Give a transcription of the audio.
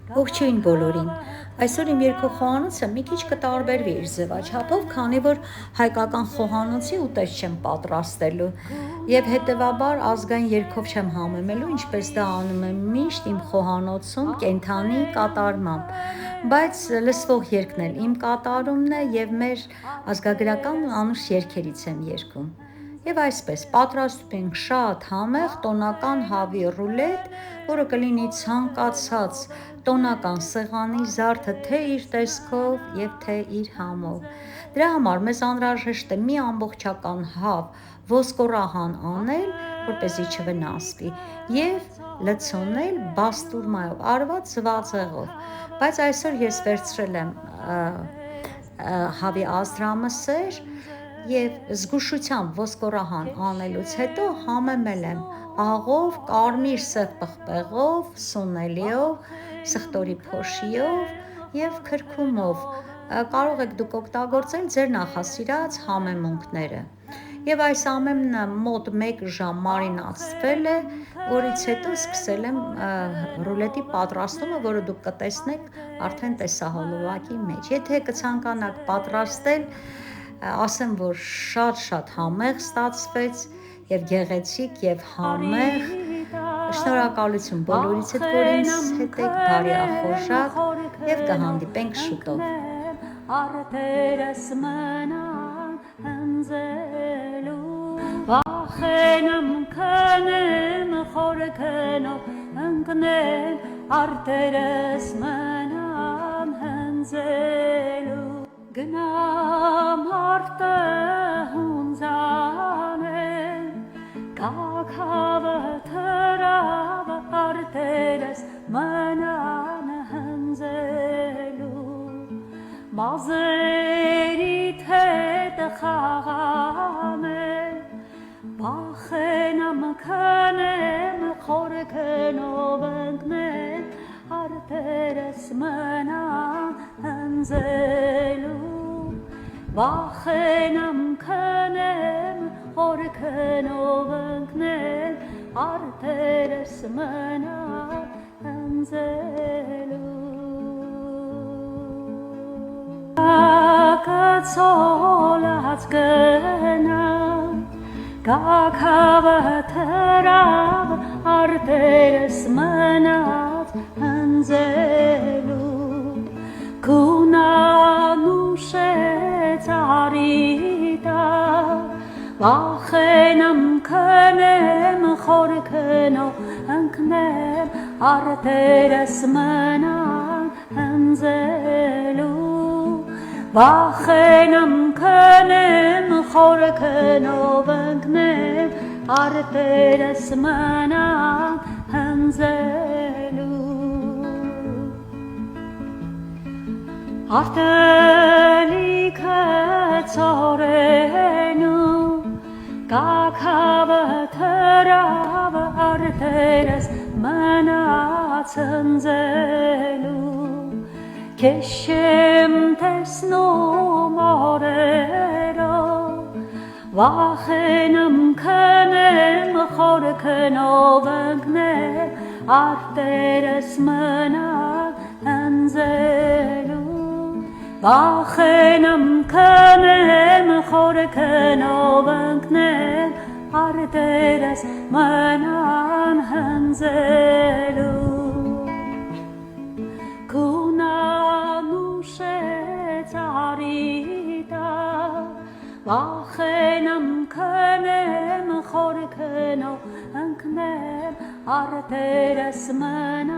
Ողջույն բոլորին։ Այսօր իմ երկու խոհանոցը մի քիչ կտարբերվի իր ձևաչափով, քանի որ հայկական խոհանոցի ուտեստ չեմ պատրաստելու եւ հետեւաբար ազգային երգով չեմ համեմելու, ինչպես դա անում եմ միշտ իմ խոհանոցում կենթանի կատարմամբ։ Բայց լսվող երգն էլ իմ կատարումն է եւ մեր ազգագրական ու անուշ երգերից եմ երգում։ Եվ այսպես պատրաստում ենք շատ համեղ տոնական հավի ռուլետ, որը կլինի ցանկացած տոնական սեղանի զարդը թե իր տեսքով եւ թե իր համով։ Դրա համար մեզ անհրաժեշտ է մի ամբողջական հավ ոսկորահան անել, որպեսզի չվնասվի, եւ լցոնել բաստուրմայով, արված ձվածեղով։ Բայց այսօր ես վերցրել եմ հավի ազդրամսեր եւ զգուշությամբ ոսկորահան անելուց հետո համեմել եմ աղով, կարմիր սև պղպեղով, սունելիով, սխտորի փոշիով եւ քրքումով։ Կարող եք դուք օգտագործել ձեր նախասիրած համեմունքները։ Եվ այս ամենը մոտ 1 ժամ մարինացվել է, որից հետո սկսել եմ ռուլետի պատրաստումը, որը դուք կտեսնեք արդեն տեսահոլովակի մեջ։ Եթե կցանկանաք պատրաստել, ասեմ, որ շատ համեղ ստացվեց եւ գեղեցիկ եւ համեղ։ Շնորհակալություն բոլորից, որ ինձ հետ եք, բարի ախորժակ եւ կհանդիպենք շուտով։ Արտերս մնան հնձելու, վախենամ քնեմ խորքնով ընկնեմ, արտերս մնան հնձելու, գնամ արտը հունձանեմ, կաքավը թրավը արտերս մնան հնձելու, մազերիդ հետ խաղամեմ, վախենամ քնեմ խորքնով ընկնեմ, արտերս մնան հնձելու, վախենամ քնեմ խորքնով ընկնեմ, արտերս մնան հնձելու։ Կացոլած գնամ, կաքավը թրավ, արտերս մնաց հնձելու, քունանուշ է ծարիտա, վախենամ քնեմ խորքնով ընկնեմ, արտերս մնան հնձելու, վախենամ քնեմ խորքնով ընկնեմ, արտերս մնան հնձելու, արտելիքը ծորենում, կաքավը թրավը արտերս մնաց հնձելու, քեզ չեմ տեսնում օրերով, վախենամ քնեմ խորքնով ընկնեմ, արտերս մնան հնձելու, վախենամ քնեմ խորքնով ընկնեմ, արտերս մնան հնձելու, քունանուշ է ծարիտա, վախենամ քնեմ խորքնով ընկնեմ, արտերս մնան